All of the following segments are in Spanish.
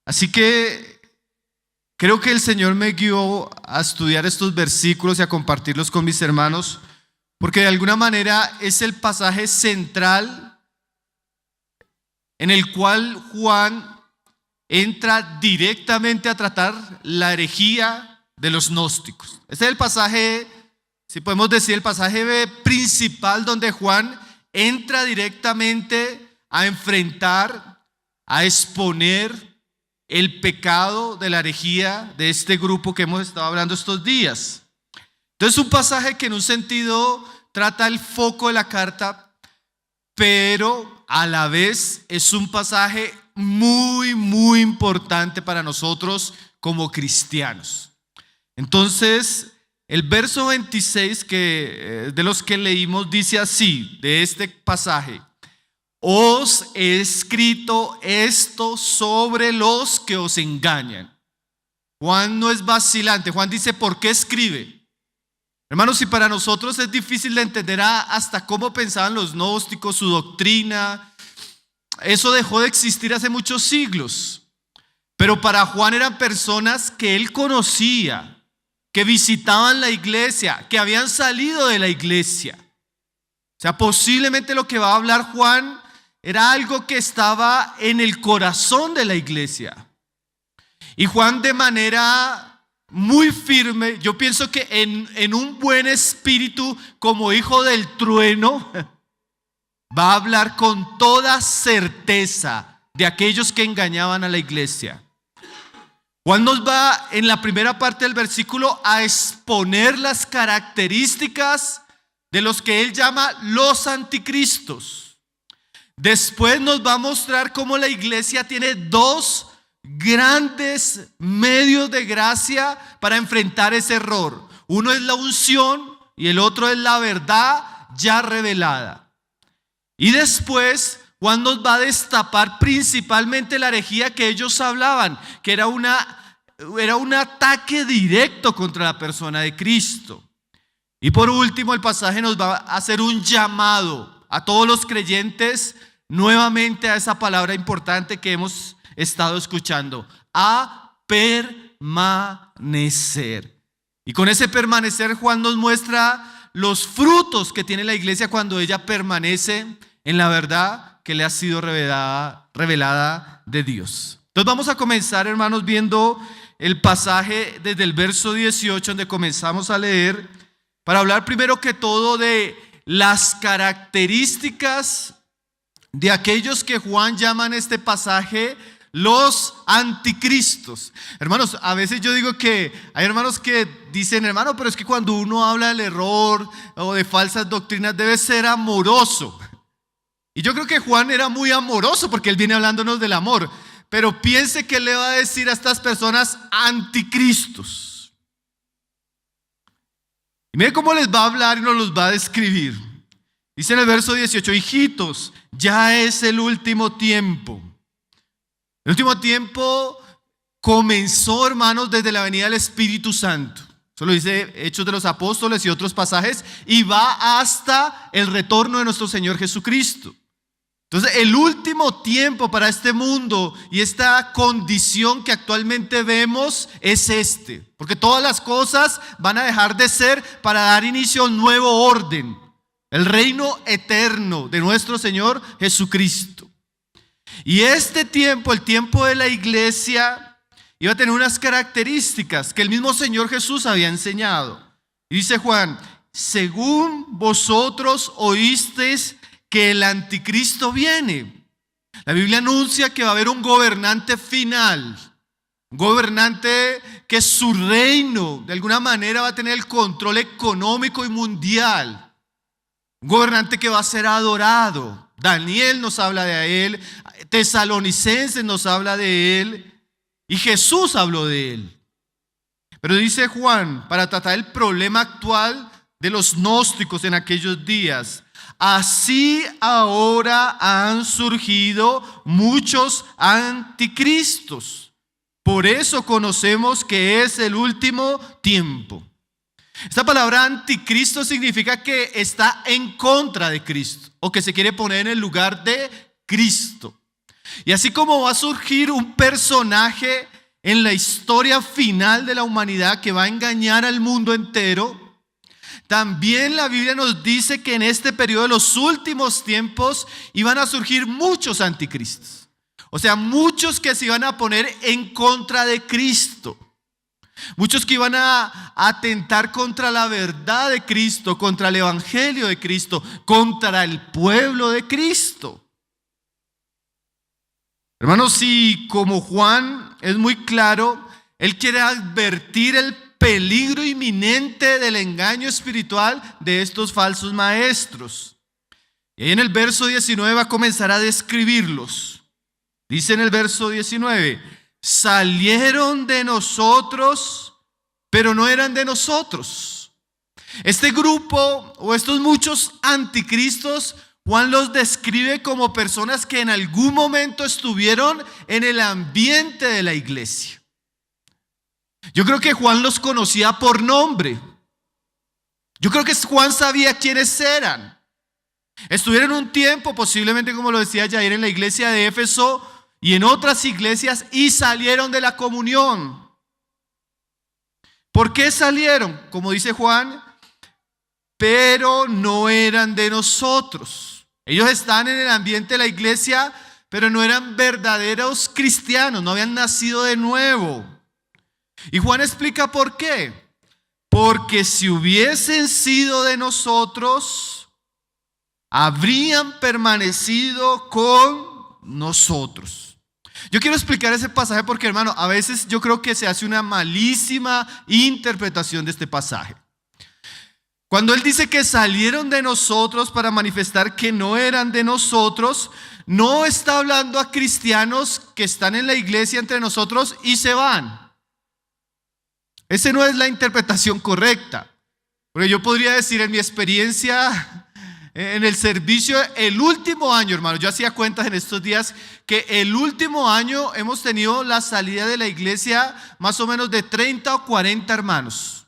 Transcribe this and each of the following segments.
Así que creo que el Señor me guió a estudiar estos versículos y a compartirlos con mis hermanos, porque de alguna manera es el pasaje central en el cual Juan entra directamente a tratar la herejía de los gnósticos. Este es el pasaje, si podemos decir, el pasaje principal donde Juan entra directamente a enfrentar, a exponer el pecado de la herejía de este grupo que hemos estado hablando estos días. Entonces, un pasaje que en un sentido trata el foco de la carta, pero a la vez es un pasaje muy importante para nosotros como cristianos. Entonces, el verso 26 de los que leímos dice así, de este pasaje: os he escrito esto sobre los que os engañan. Juan no es vacilante. Juan dice, ¿por qué escribe? Hermanos, si para nosotros es difícil de entender hasta cómo pensaban los gnósticos, su doctrina, eso dejó de existir hace muchos siglos. Pero para Juan eran personas que él conocía, que visitaban la iglesia, que habían salido de la iglesia. O sea, posiblemente lo que va a hablar Juan era algo que estaba en el corazón de la iglesia. Y Juan, de manera muy firme, yo pienso que en un buen espíritu, como hijo del trueno, va a hablar con toda certeza de aquellos que engañaban a la iglesia. Juan nos va en la primera parte del versículo a exponer las características de los que él llama los anticristos. Después nos va a mostrar cómo la iglesia tiene dos grandes medios de gracia para enfrentar ese error. Uno es la unción y el otro es la verdad ya revelada. Y después Juan nos va a destapar principalmente la herejía que ellos hablaban, que era un ataque directo contra la persona de Cristo. Y por último, el pasaje nos va a hacer un llamado a todos los creyentes nuevamente a esa palabra importante que hemos estado escuchando: a permanecer. Y con ese permanecer Juan nos muestra los frutos que tiene la iglesia cuando ella permanece en la verdad que le ha sido revelada de Dios. Entonces vamos a comenzar, hermanos, viendo el pasaje desde el verso 18, donde comenzamos a leer, para hablar primero que todo de las características de aquellos que Juan llama en este pasaje los anticristos. Hermanos, a veces yo digo que hay hermanos que dicen, hermano, pero es que cuando uno habla del error o de falsas doctrinas debe ser amoroso. Y yo creo que Juan era muy amoroso porque él viene hablándonos del amor. Pero piense que le va a decir a estas personas anticristos. Y mire cómo les va a hablar y nos los va a describir. Dice en el verso 18: hijitos, ya es el último tiempo. El último tiempo comenzó, hermanos, desde la venida del Espíritu Santo. Eso lo dice Hechos de los Apóstoles y otros pasajes, y va hasta el retorno de nuestro Señor Jesucristo. Entonces, el último tiempo para este mundo y esta condición que actualmente vemos es este, porque todas las cosas van a dejar de ser para dar inicio a un nuevo orden, el reino eterno de nuestro Señor Jesucristo. Y este tiempo, el tiempo de la iglesia, iba a tener unas características que el mismo Señor Jesús había enseñado. Y dice Juan: según vosotros oísteis que el anticristo viene. La Biblia anuncia que va a haber un gobernante final, un gobernante que su reino de alguna manera va a tener el control económico y mundial, un gobernante que va a ser adorado. Daniel nos habla de él, Tesalonicenses nos habla de él, y Jesús habló de él. Pero dice Juan, para tratar el problema actual de los gnósticos en aquellos días: así ahora han surgido muchos anticristos. Por eso conocemos que es el último tiempo. Esta palabra anticristo significa que está en contra de Cristo, o que se quiere poner en el lugar de Cristo. Y así como va a surgir un personaje en la historia final de la humanidad que va a engañar al mundo entero, también la Biblia nos dice que en este periodo de los últimos tiempos iban a surgir muchos anticristos. O sea, muchos que se iban a poner en contra de Cristo. Muchos que iban a atentar contra la verdad de Cristo, contra el evangelio de Cristo, contra el pueblo de Cristo. Hermanos, si como Juan es muy claro, él quiere advertir el peligro inminente del engaño espiritual de estos falsos maestros. Y ahí en el verso 19 va a comenzar a describirlos. Dice en el verso 19, salieron de nosotros, pero no eran de nosotros. Este grupo o estos muchos anticristos, Juan los describe como personas que en algún momento estuvieron en el ambiente de la iglesia. Yo creo que Juan los conocía por nombre. Yo creo que Juan sabía quiénes eran. Estuvieron un tiempo, posiblemente como lo decía Jair, en la iglesia de Éfeso y en otras iglesias y salieron de la comunión. ¿Por qué salieron? Como dice Juan, pero no eran de nosotros. Ellos están en el ambiente de la iglesia, pero no eran verdaderos cristianos, no habían nacido de nuevo. Y Juan explica por qué. Porque si hubiesen sido de nosotros, habrían permanecido con nosotros. Yo quiero explicar ese pasaje porque, hermano, a veces yo creo que se hace una malísima interpretación de este pasaje. Cuando él dice que salieron de nosotros para manifestar que no eran de nosotros, no está hablando a cristianos que están en la iglesia entre nosotros y se van. Esa no es la interpretación correcta. Porque yo podría decir en mi experiencia en el servicio, el último año, hermano, yo hacía cuentas en estos días que el último año hemos tenido la salida de la iglesia más o menos de 30 o 40 hermanos.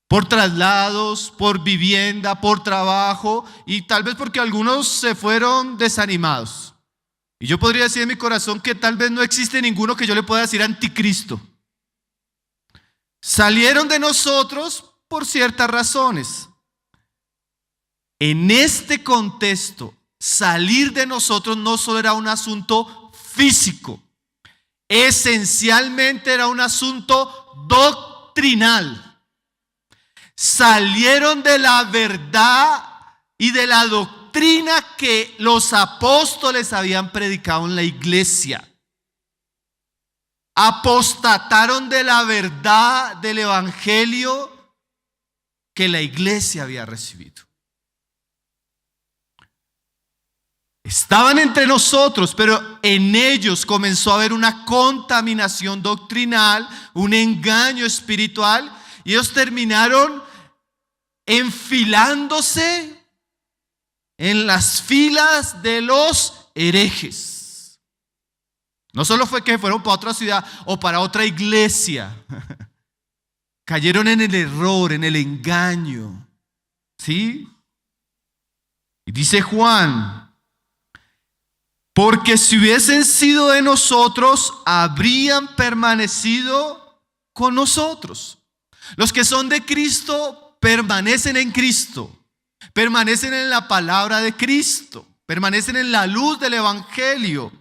Por traslados, por vivienda, por trabajo y tal vez porque algunos se fueron desanimados. Y yo podría decir en mi corazón que tal vez no existe ninguno que yo le pueda decir anticristo. Salieron de nosotros por ciertas razones. En este contexto, salir de nosotros no solo era un asunto físico, esencialmente era un asunto doctrinal. Salieron de la verdad y de la doctrina que los apóstoles habían predicado en la iglesia. Apostataron de la verdad del evangelio que la iglesia había recibido. Estaban entre nosotros, pero en ellos comenzó a haber una contaminación doctrinal, un engaño espiritual, y ellos terminaron enfilándose en las filas de los herejes. No solo fue que fueron para otra ciudad o para otra iglesia. Cayeron en el error, en el engaño. ¿Sí? Y dice Juan, porque si hubiesen sido de nosotros, habrían permanecido con nosotros. Los que son de Cristo permanecen en Cristo, permanecen en la palabra de Cristo, permanecen en la luz del evangelio.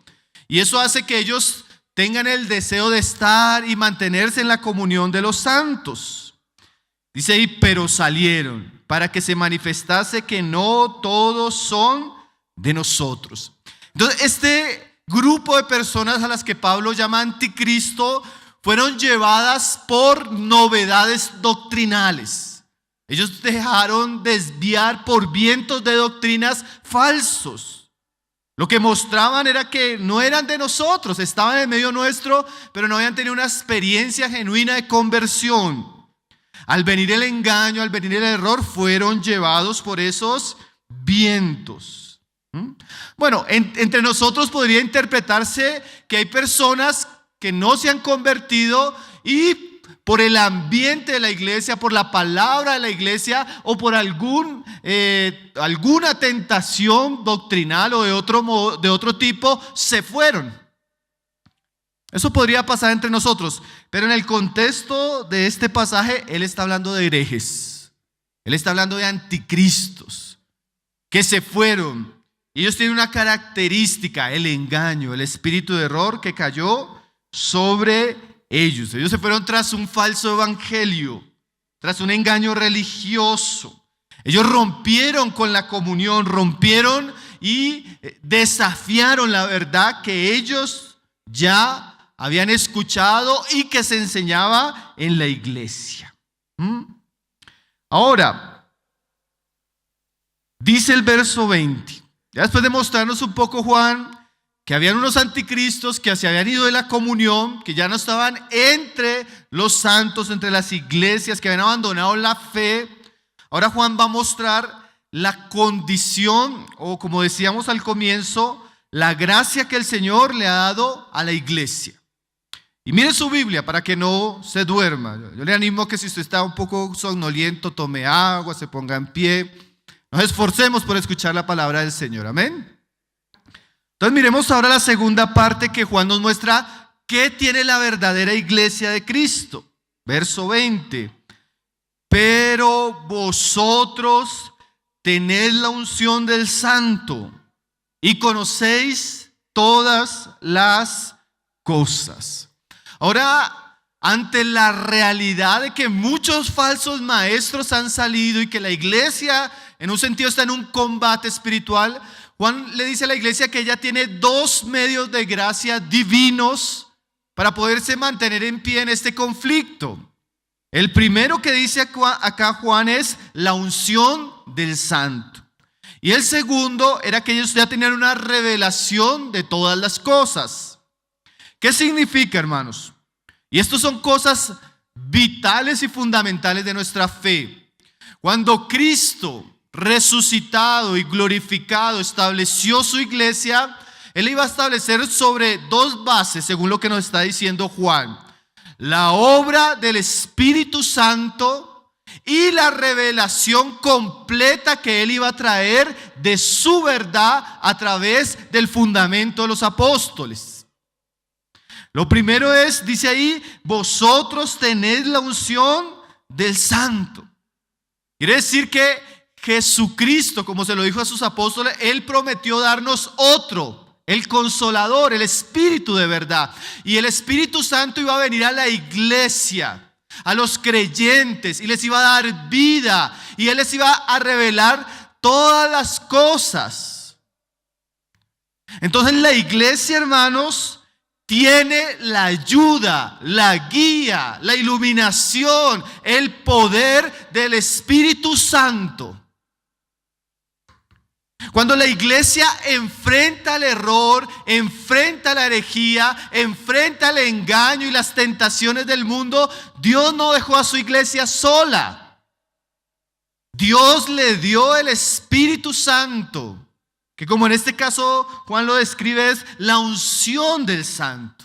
Y eso hace que ellos tengan el deseo de estar y mantenerse en la comunión de los santos. Dice ahí, pero salieron para que se manifestase que no todos son de nosotros. Entonces, este grupo de personas a las que Pablo llama anticristo fueron llevadas por novedades doctrinales. Ellos dejaron desviar por vientos de doctrinas falsos. Lo que mostraban era que no eran de nosotros, estaban en medio nuestro, pero no habían tenido una experiencia genuina de conversión. Al venir el engaño, al venir el error, fueron llevados por esos vientos. Bueno, entre nosotros podría interpretarse que hay personas que no se han convertido y por el ambiente de la iglesia, por la palabra de la iglesia o por alguna tentación doctrinal o de otro tipo, se fueron. Eso podría pasar entre nosotros, pero en el contexto de este pasaje, él está hablando de herejes. Él está hablando de anticristos que se fueron. Y ellos tienen una característica, el engaño, el espíritu de error que cayó sobre ellos. Ellos se fueron tras un falso evangelio, tras un engaño religioso. Ellos rompieron con la comunión, rompieron y desafiaron la verdad que ellos ya habían escuchado y que se enseñaba en la iglesia. Ahora, dice el verso 20, ya después de mostrarnos un poco Juan, que habían unos anticristos que se habían ido de la comunión, que ya no estaban entre los santos, entre las iglesias, que habían abandonado la fe. Ahora Juan va a mostrar la condición, o como decíamos al comienzo, la gracia que el Señor le ha dado a la iglesia. Y mire su Biblia para que no se duerma. Yo le animo a que si usted está un poco somnoliento, tome agua, se ponga en pie. Nos esforcemos por escuchar la palabra del Señor. Amén. Entonces miremos ahora la segunda parte que Juan nos muestra qué tiene la verdadera iglesia de Cristo. Verso 20. Pero vosotros tenéis la unción del Santo y conocéis todas las cosas. Ahora, ante la realidad de que muchos falsos maestros han salido y que la iglesia en un sentido está en un combate espiritual, Juan le dice a la iglesia que ella tiene dos medios de gracia divinos para poderse mantener en pie en este conflicto. El primero que dice acá Juan es la unción del Santo. Y el segundo era que ellos ya tenían una revelación de todas las cosas. ¿Qué significa, hermanos? Y estos son cosas vitales y fundamentales de nuestra fe. Cuando Cristo resucitado y glorificado estableció su iglesia, Él iba a establecer sobre dos bases, según lo que nos está diciendo Juan: la obra del Espíritu Santo y la revelación completa que Él iba a traer de su verdad a través del fundamento de los apóstoles. Lo primero es, dice ahí, vosotros tenéis la unción del Santo. Quiere decir que Jesucristo, como se lo dijo a sus apóstoles, Él prometió darnos otro, el Consolador, el Espíritu de verdad. Y el Espíritu Santo iba a venir a la iglesia, a los creyentes, y les iba a dar vida, y Él les iba a revelar todas las cosas. Entonces la iglesia, hermanos, tiene la ayuda, la guía, la iluminación, el poder del Espíritu Santo. Cuando la iglesia enfrenta el error, enfrenta la herejía, enfrenta el engaño y las tentaciones del mundo, Dios no dejó a su iglesia sola. Dios le dio el Espíritu Santo, que como en este caso Juan lo describe es la unción del Santo.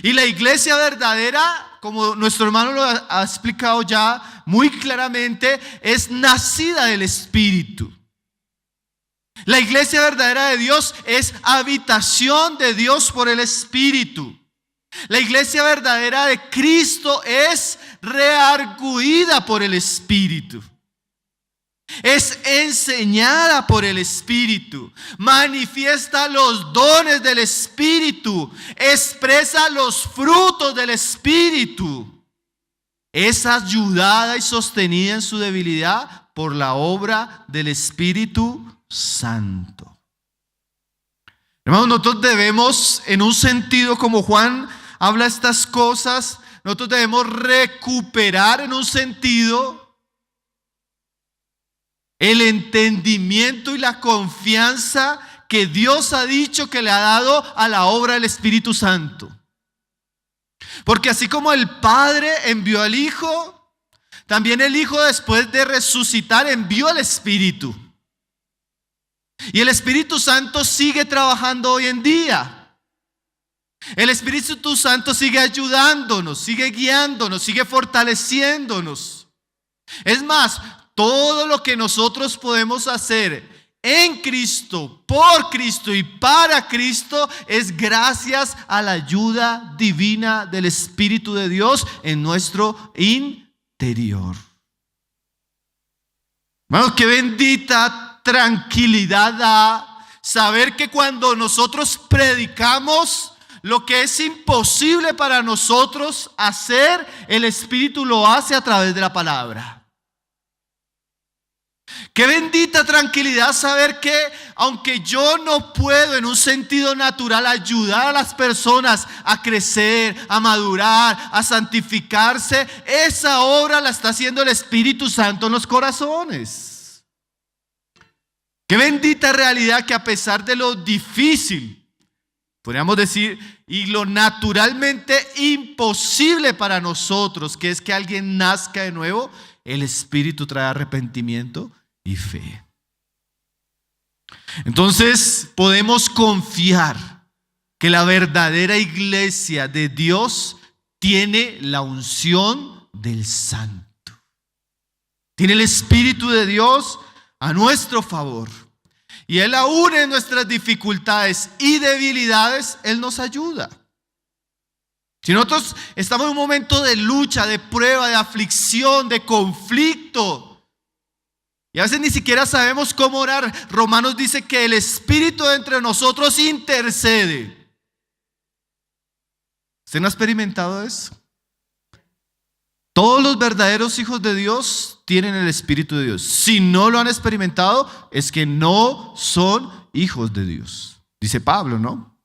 Y la iglesia verdadera, como nuestro hermano lo ha explicado ya muy claramente, es nacida del Espíritu. La iglesia verdadera de Dios es habitación de Dios por el Espíritu. La iglesia verdadera de Cristo es rearguida por el Espíritu. Es enseñada por el Espíritu, manifiesta los dones del Espíritu, expresa los frutos del Espíritu. Es ayudada y sostenida en su debilidad por la obra del Espíritu Santo. Hermanos, nosotros debemos, en un sentido como Juan habla estas cosas, nosotros debemos recuperar en un sentido el entendimiento y la confianza que Dios ha dicho que le ha dado a la obra del Espíritu Santo. Porque así como el Padre envió al Hijo, también el Hijo, después de resucitar, envió al Espíritu. Y el Espíritu Santo sigue trabajando hoy en día. El Espíritu Santo sigue ayudándonos, sigue guiándonos, sigue fortaleciéndonos. Es más, todo lo que nosotros podemos hacer en Cristo, por Cristo y para Cristo es gracias a la ayuda divina del Espíritu de Dios en nuestro interior. Hermanos, qué bendita tranquilidad da saber que cuando nosotros predicamos lo que es imposible para nosotros hacer, el Espíritu lo hace a través de la palabra. Qué bendita tranquilidad saber que aunque yo no puedo en un sentido natural ayudar a las personas a crecer, a madurar, a santificarse, esa obra la está haciendo el Espíritu Santo en los corazones. Qué bendita realidad que a pesar de lo difícil, podríamos decir, y lo naturalmente imposible para nosotros, que es que alguien nazca de nuevo, el Espíritu trae arrepentimiento y fe. Entonces podemos confiar que la verdadera iglesia de Dios tiene la unción del Santo. Tiene el Espíritu de Dios a nuestro favor. Y Él aún en nuestras dificultades y debilidades, Él nos ayuda. Si nosotros estamos en un momento de lucha, de prueba, de aflicción, de conflicto, y a veces ni siquiera sabemos cómo orar, Romanos dice que el Espíritu entre nosotros intercede. ¿Usted no ha experimentado eso? Todos los verdaderos hijos de Dios tienen el Espíritu de Dios. Si no lo han experimentado, es que no son hijos de Dios. Dice Pablo, ¿no?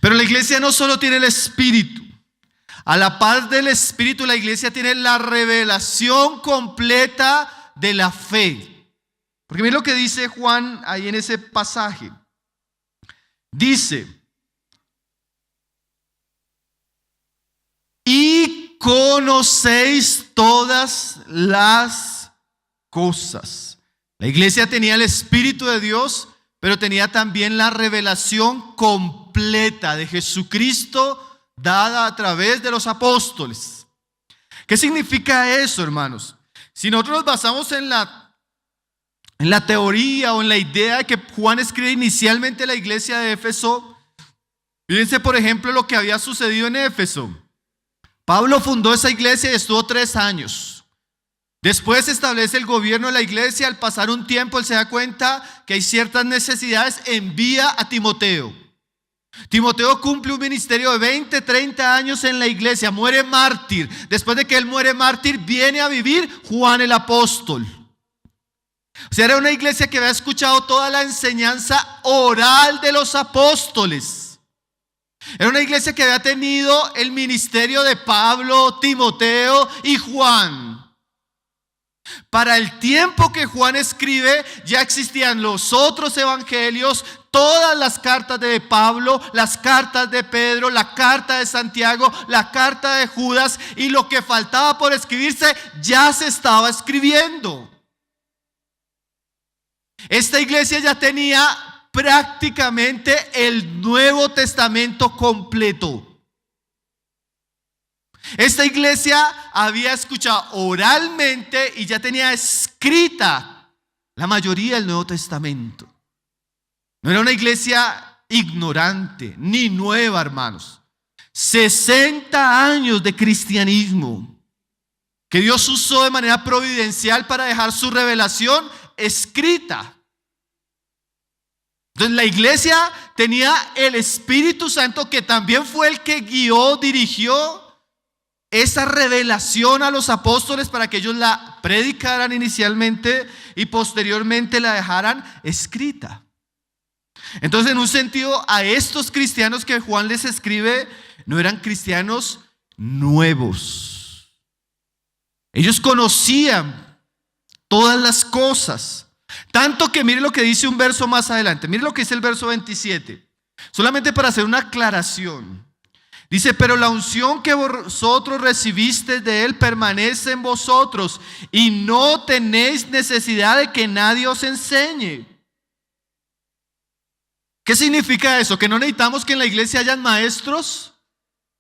Pero la iglesia no solo tiene el Espíritu. A la par del Espíritu, la iglesia tiene la revelación completa de la fe. Porque miren lo que dice Juan ahí en ese pasaje. Dice: y conocéis todas las cosas. La iglesia tenía el Espíritu de Dios, pero tenía también la revelación completa de Jesucristo dada a través de los apóstoles. ¿Qué significa eso, hermanos? Si nosotros nos basamos en la teoría o en la idea de que Juan escribe inicialmente a la iglesia de Éfeso, fíjense por ejemplo lo que había sucedido en Éfeso. Pablo fundó esa iglesia y estuvo 3 años. Después se establece el gobierno de la iglesia. Al pasar un tiempo él se da cuenta que hay ciertas necesidades, envía a Timoteo. Timoteo cumple un ministerio de 20, 30 años en la iglesia, muere mártir. Después de que él muere mártir, viene a vivir Juan el apóstol. O sea, era una iglesia que había escuchado toda la enseñanza oral de los apóstoles. Era una iglesia que había tenido el ministerio de Pablo, Timoteo y Juan. Para el tiempo que Juan escribe, ya existían los otros evangelios, todas las cartas de Pablo, las cartas de Pedro, la carta de Santiago, la carta de Judas, y lo que faltaba por escribirse ya se estaba escribiendo. Esta iglesia ya tenía prácticamente el Nuevo Testamento completo. Esta iglesia había escuchado oralmente y ya tenía escrita la mayoría del Nuevo Testamento. No era una iglesia ignorante ni nueva, hermanos. 60 años de cristianismo que Dios usó de manera providencial para dejar su revelación escrita. Entonces la iglesia tenía el Espíritu Santo, que también fue el que guió, dirigió esa revelación a los apóstoles para que ellos la predicaran inicialmente y posteriormente la dejaran escrita. Entonces, en un sentido, a estos cristianos que Juan les escribe no eran cristianos nuevos. Ellos conocían todas las cosas. Tanto que mire lo que dice un verso más adelante. Mire lo que dice el verso 27. Solamente para hacer una aclaración. Dice: pero la unción que vosotros recibisteis de Él permanece en vosotros, y no tenéis necesidad de que nadie os enseñe. ¿Qué significa eso? ¿Que no necesitamos que en la iglesia hayan maestros?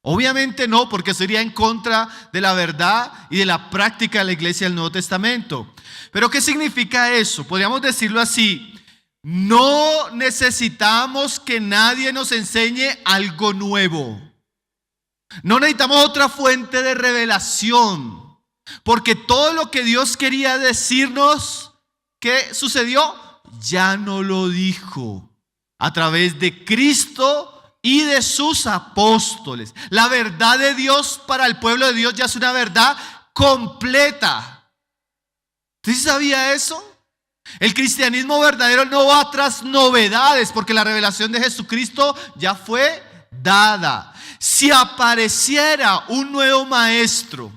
Obviamente no, porque sería en contra de la verdad y de la práctica de la iglesia del Nuevo Testamento. Pero ¿qué significa eso? Podríamos decirlo así: no necesitamos que nadie nos enseñe algo nuevo. No necesitamos otra fuente de revelación, porque todo lo que Dios quería decirnos, ¿qué sucedió? Ya no lo dijo a través de Cristo y de sus apóstoles. La verdad de Dios para el pueblo de Dios ya es una verdad completa. ¿Sí sabía eso? El cristianismo verdadero no va tras novedades, porque la revelación de Jesucristo ya fue dada. Si apareciera un nuevo maestro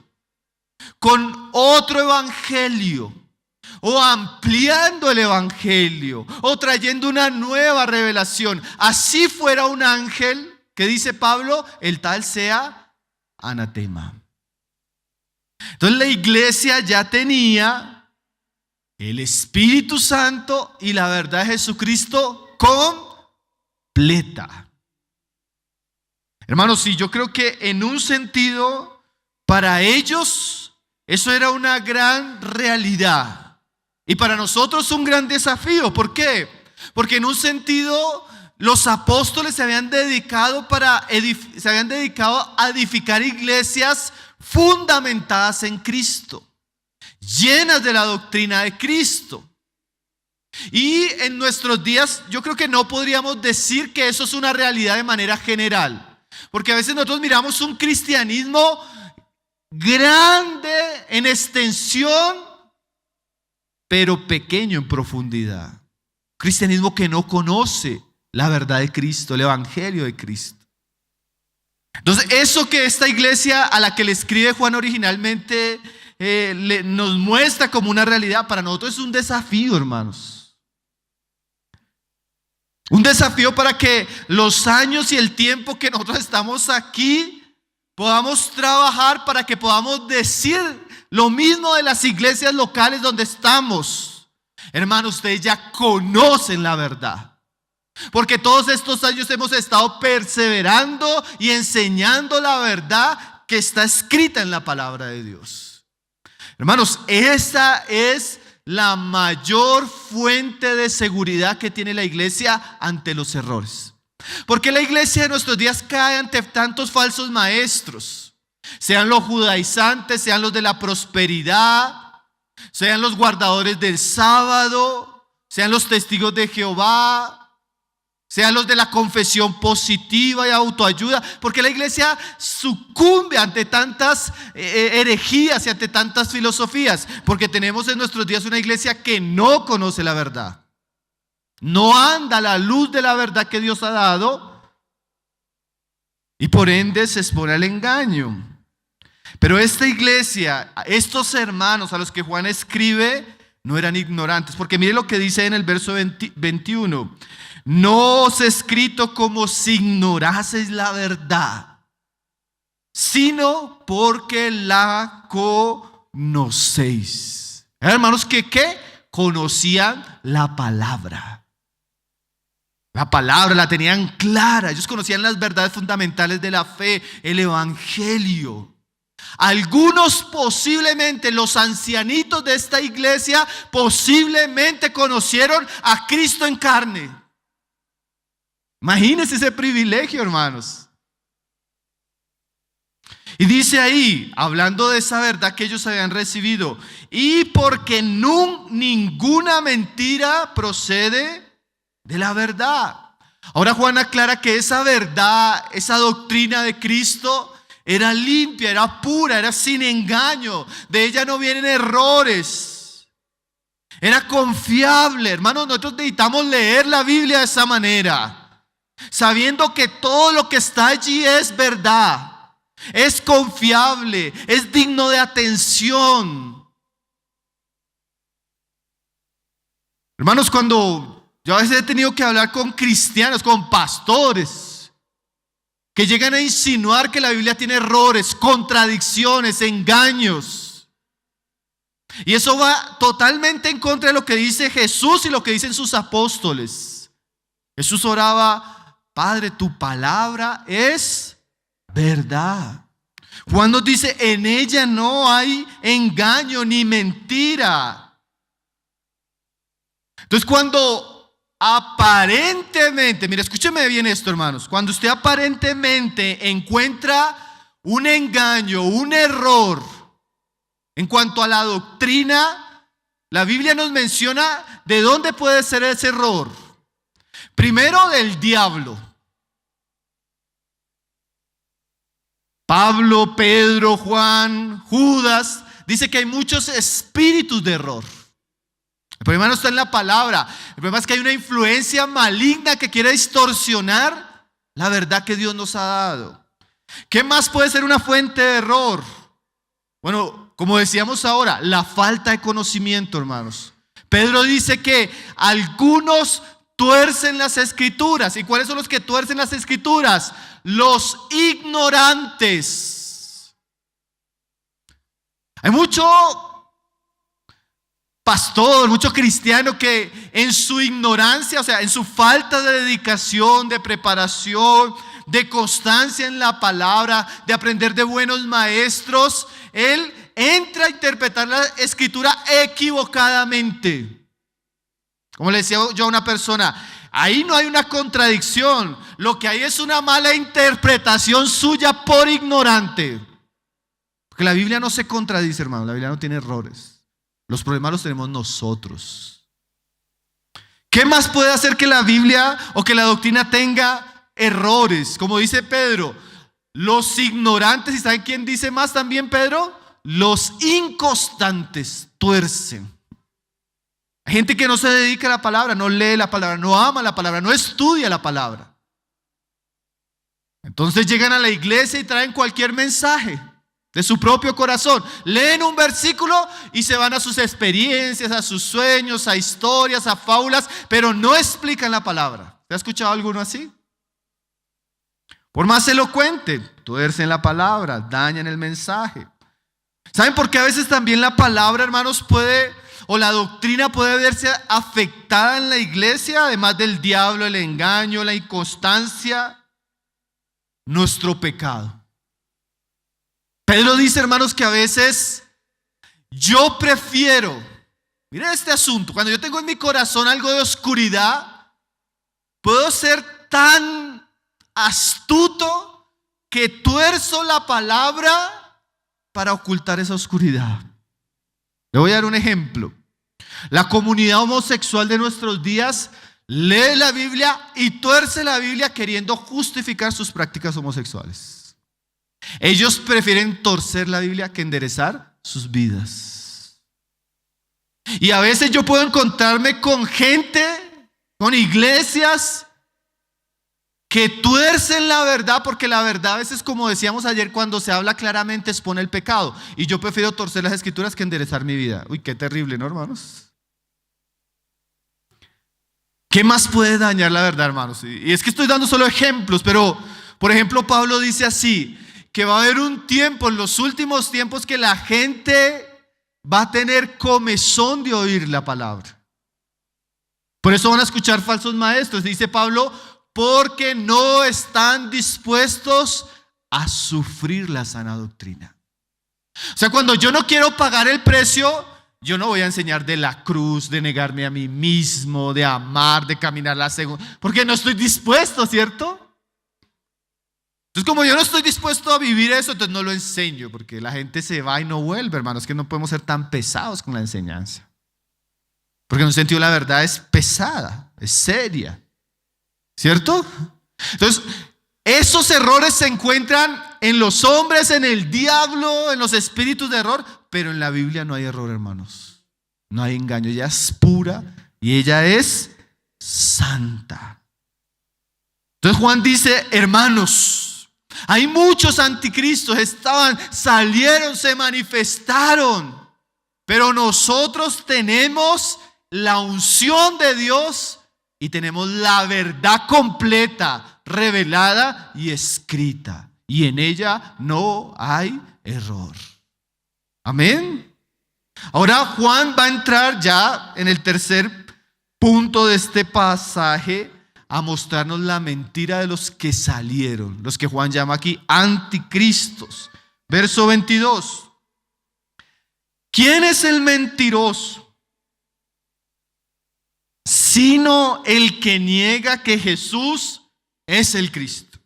con otro evangelio, o ampliando el evangelio, o trayendo una nueva revelación, así fuera un ángel, que dice Pablo, el tal sea anatema. Entonces la iglesia ya tenía el Espíritu Santo y la verdad de Jesucristo completa. Hermanos, sí, yo creo que en un sentido, para ellos, eso era una gran realidad. Y para nosotros un gran desafío. ¿Por qué? Porque en un sentido los apóstoles se habían dedicado a edificar iglesias fundamentadas en Cristo, llenas de la doctrina de Cristo. Y en nuestros días yo creo que no podríamos decir que eso es una realidad de manera general, porque a veces nosotros miramos un cristianismo grande en extensión, pero pequeño en profundidad. Cristianismo que no conoce la verdad de Cristo, el evangelio de Cristo. Entonces, eso que esta iglesia a la que le escribe Juan originalmente nos muestra como una realidad, para nosotros es un desafío, hermanos. Un desafío para que los años y el tiempo que nosotros estamos aquí podamos trabajar para que podamos decir lo mismo de las iglesias locales donde estamos. Hermanos, ustedes ya conocen la verdad, porque todos estos años hemos estado perseverando y enseñando la verdad que está escrita en la palabra de Dios. Hermanos, esa es la mayor fuente de seguridad que tiene la iglesia ante los errores. Porque la iglesia de nuestros días cae ante tantos falsos maestros, sean los judaizantes, sean los de la prosperidad, sean los guardadores del sábado, sean los testigos de Jehová, sean los de la confesión positiva y autoayuda, porque la iglesia sucumbe ante tantas herejías y ante tantas filosofías, porque tenemos en nuestros días una iglesia que no conoce la verdad, no anda a la luz de la verdad que Dios ha dado, y por ende se expone al engaño. Pero esta iglesia, estos hermanos a los que Juan escribe, no eran ignorantes, porque mire lo que dice en el verso 21. No os he escrito como si ignoraseis la verdad, sino porque la conocéis. Hermanos, ¿qué? Conocían la palabra. La palabra la tenían clara. Ellos conocían las verdades fundamentales de la fe, el evangelio. Algunos posiblemente, los ancianitos de esta iglesia, posiblemente conocieron a Cristo en carne. Imagínense ese privilegio, hermanos. Y dice ahí, hablando de esa verdad que ellos habían recibido, y porque ninguna mentira procede de la verdad. Ahora Juan aclara que esa verdad, esa doctrina de Cristo era limpia, era pura, era sin engaño. De ella no vienen errores. Era confiable. Hermanos, nosotros necesitamos leer la Biblia de esa manera, sabiendo que todo lo que está allí es verdad, es confiable, es digno de atención. Hermanos, cuando yo a veces he tenido que hablar con cristianos, con pastores, que llegan a insinuar que la Biblia tiene errores, contradicciones, engaños. Y eso va totalmente en contra de lo que dice Jesús y lo que dicen sus apóstoles. Jesús oraba: Padre, tu palabra es verdad. Juan nos dice: en ella no hay engaño ni mentira. Entonces, cuando aparentemente, mira, escúcheme bien esto, hermanos, cuando usted aparentemente encuentra un engaño, un error en cuanto a la doctrina, la Biblia nos menciona de dónde puede ser ese error. Primero, del diablo. Pablo, Pedro, Juan, Judas, dice que hay muchos espíritus de error. El problema no está en la palabra. El problema es que hay una influencia maligna que quiere distorsionar la verdad que Dios nos ha dado. ¿Qué más puede ser una fuente de error? Bueno, como decíamos ahora, la falta de conocimiento, hermanos. Pedro dice que algunos tuercen las escrituras. ¿Y cuáles son los que tuercen las escrituras? Los ignorantes. Hay mucho pastor, mucho cristiano que en su ignorancia, o sea, en su falta de dedicación, de preparación, de constancia en la palabra, de aprender de buenos maestros, él entra a interpretar la escritura equivocadamente. Como le decía yo a una persona, ahí no hay una contradicción, lo que hay es una mala interpretación suya por ignorante. Porque la Biblia no se contradice, hermano, la Biblia no tiene errores. Los problemas los tenemos nosotros. ¿Qué más puede hacer que la Biblia o que la doctrina tenga errores? Como dice Pedro, los ignorantes, ¿y saben quién dice más también Pedro? Los inconstantes tuercen. Hay gente que no se dedica a la palabra, no lee la palabra, no ama la palabra, no estudia la palabra. Entonces llegan a la iglesia y traen cualquier mensaje de su propio corazón. Leen un versículo y se van a sus experiencias, a sus sueños, a historias, a fábulas, pero no explican la palabra. ¿Te ha escuchado alguno así? Por más elocuente, tuercen la palabra, dañan el mensaje. ¿Saben por qué a veces también la palabra, hermanos, o la doctrina puede verse afectada en la iglesia? Además del diablo, el engaño, la inconstancia, nuestro pecado. Pedro dice, hermanos, que a veces yo prefiero, miren este asunto, cuando yo tengo en mi corazón algo de oscuridad, puedo ser tan astuto que tuerzo la palabra para ocultar esa oscuridad. Le voy a dar un ejemplo. La comunidad homosexual de nuestros días lee la Biblia y tuerce la Biblia queriendo justificar sus prácticas homosexuales. Ellos prefieren torcer la Biblia que enderezar sus vidas. Y a veces yo puedo encontrarme con gente, con iglesias que tuercen la verdad, porque la verdad a veces, como decíamos ayer, cuando se habla claramente expone el pecado. Y yo prefiero torcer las escrituras que enderezar mi vida. Uy, qué terrible, ¿no, hermanos? ¿Qué más puede dañar la verdad, hermanos? Y es que estoy dando solo ejemplos, pero por ejemplo Pablo dice así, que va a haber un tiempo, en los últimos tiempos, que la gente va a tener comezón de oír la palabra. Por eso van a escuchar falsos maestros, dice Pablo, porque no están dispuestos a sufrir la sana doctrina. O sea, cuando yo no quiero pagar el precio, yo no voy a enseñar de la cruz, de negarme a mí mismo, de amar, de caminar la segunda, porque no estoy dispuesto, ¿cierto? Entonces, como yo no estoy dispuesto a vivir eso, entonces no lo enseño, porque la gente se va y no vuelve, hermanos. Es que no podemos ser tan pesados con la enseñanza. Porque en un sentido la verdad es pesada, es seria, ¿cierto? Entonces, esos errores se encuentran en los hombres, en el diablo, en los espíritus de error, pero en la Biblia no hay error, hermanos. No hay engaño, ella es pura y ella es santa. Entonces Juan dice, hermanos, hay muchos anticristos, salieron, se manifestaron, pero nosotros tenemos la unción de Dios y tenemos la verdad completa, revelada y escrita, y en ella no hay error. Amén. Ahora Juan va a entrar ya en el tercer punto de este pasaje a mostrarnos la mentira de los que salieron, los que Juan llama aquí anticristos. Verso 22. ¿Quién es el mentiroso? Sino el que niega que Jesús es el Cristo.